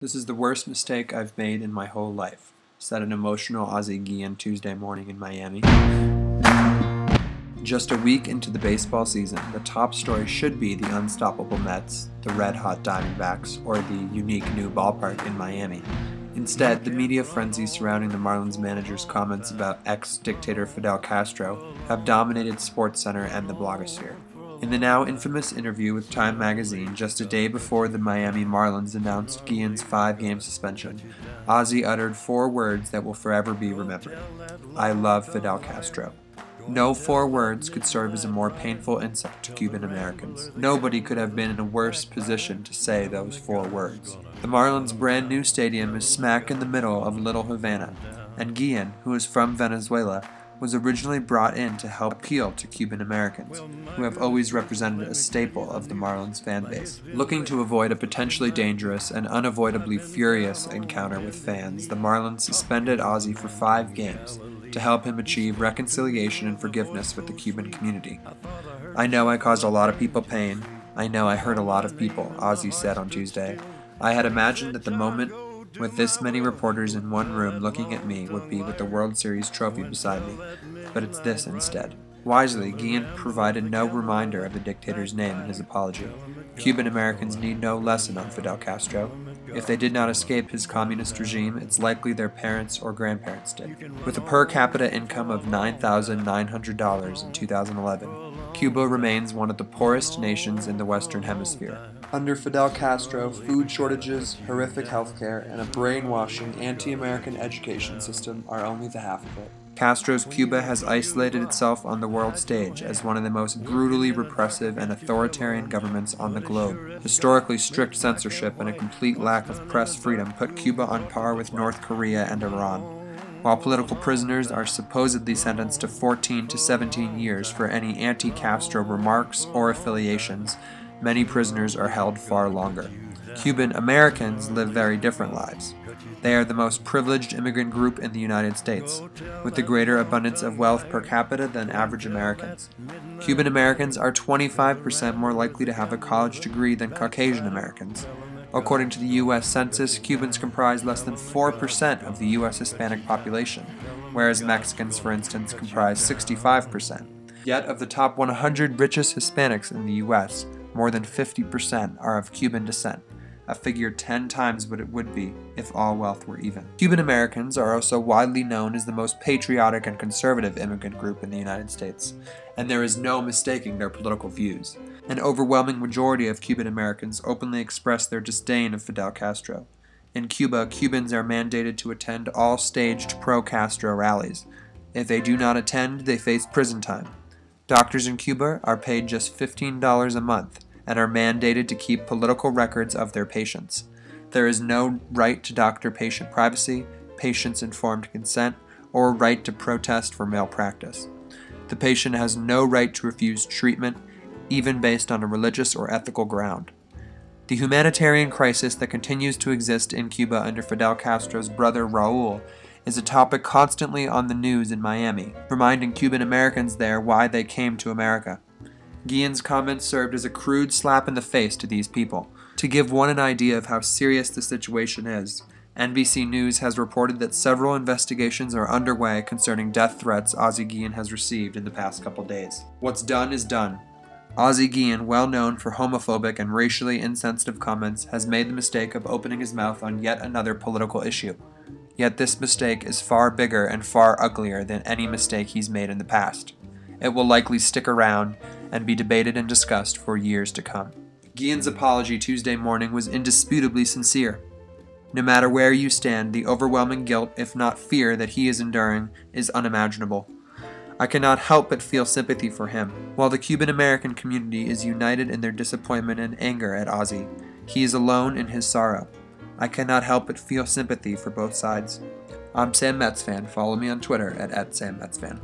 This is the worst mistake I've made in my whole life, said an emotional Ozzie Guillen Tuesday morning in Miami. Just a week into the baseball season, the top story should be the unstoppable Mets, the red-hot Diamondbacks, or the unique new ballpark in Miami. Instead, the media frenzy surrounding the Marlins manager's comments about ex-dictator Fidel Castro have dominated SportsCenter and the blogosphere. In the now infamous interview with Time magazine just a day before the Miami Marlins announced Guillen's 5-game suspension, Ozzie uttered 4 words that will forever be remembered. "I love Fidel Castro." No 4 words could serve as a more painful insult to Cuban Americans. Nobody could have been in a worse position to say those 4 words. The Marlins' brand new stadium is smack in the middle of Little Havana, and Guillen, who is from Venezuela, was originally brought in to help appeal to Cuban Americans, who have always represented a staple of the Marlins fan base. Looking to avoid a potentially dangerous and unavoidably furious encounter with fans, the Marlins suspended Ozzie for 5 games to help him achieve reconciliation and forgiveness with the Cuban community. "I know I caused a lot of people pain. I know I hurt a lot of people," Ozzie said on Tuesday. "I had imagined that the moment with this many reporters in one room looking at me would be with the World Series trophy beside me, but it's this instead." Wisely, Guillen provided no reminder of the dictator's name in his apology. Cuban Americans need no lesson on Fidel Castro. If they did not escape his communist regime, it's likely their parents or grandparents did. With a per capita income of $9,900 in 2011, Cuba remains one of the poorest nations in the Western Hemisphere. Under Fidel Castro, food shortages, horrific healthcare, and a brainwashing anti-American education system are only the half of it. Castro's Cuba has isolated itself on the world stage as one of the most brutally repressive and authoritarian governments on the globe. Historically strict censorship and a complete lack of press freedom put Cuba on par with North Korea and Iran. While political prisoners are supposedly sentenced to 14 to 17 years for any anti-Castro remarks or affiliations, many prisoners are held far longer. Cuban Americans live very different lives. They are the most privileged immigrant group in the United States, with a greater abundance of wealth per capita than average Americans. Cuban Americans are 25% more likely to have a college degree than Caucasian Americans. According to the U.S. Census, Cubans comprise less than 4% of the U.S. Hispanic population, whereas Mexicans, for instance, comprise 65%. Yet, of the top 100 richest Hispanics in the U.S., more than 50% are of Cuban descent, a figure 10 times what it would be if all wealth were even. Cuban Americans are also widely known as the most patriotic and conservative immigrant group in the United States, and there is no mistaking their political views. An overwhelming majority of Cuban Americans openly express their disdain of Fidel Castro. In Cuba, Cubans are mandated to attend all staged pro-Castro rallies. If they do not attend, they face prison time. Doctors in Cuba are paid just $15 a month and are mandated to keep political records of their patients. There is no right to doctor-patient privacy, patient's-informed consent, or right to protest for malpractice. The patient has no right to refuse treatment, even based on a religious or ethical ground. The humanitarian crisis that continues to exist in Cuba under Fidel Castro's brother Raul is a topic constantly on the news in Miami, reminding Cuban Americans there why they came to America. Guillen's comments served as a crude slap in the face to these people. To give one an idea of how serious the situation is, NBC News has reported that several investigations are underway concerning death threats Ozzie Guillen has received in the past couple days. What's done is done. Ozzie Guillen, well known for homophobic and racially insensitive comments, has made the mistake of opening his mouth on yet another political issue. Yet this mistake is far bigger and far uglier than any mistake he's made in the past. It will likely stick around and be debated and discussed for years to come. Guillen's apology Tuesday morning was indisputably sincere. No matter where you stand, the overwhelming guilt, if not fear, that he is enduring is unimaginable. I cannot help but feel sympathy for him. While the Cuban American community is united in their disappointment and anger at Ozzie, he is alone in his sorrow. I cannot help but feel sympathy for both sides. I'm Sam Mets Fan. Follow me on Twitter at @SamMetsFan.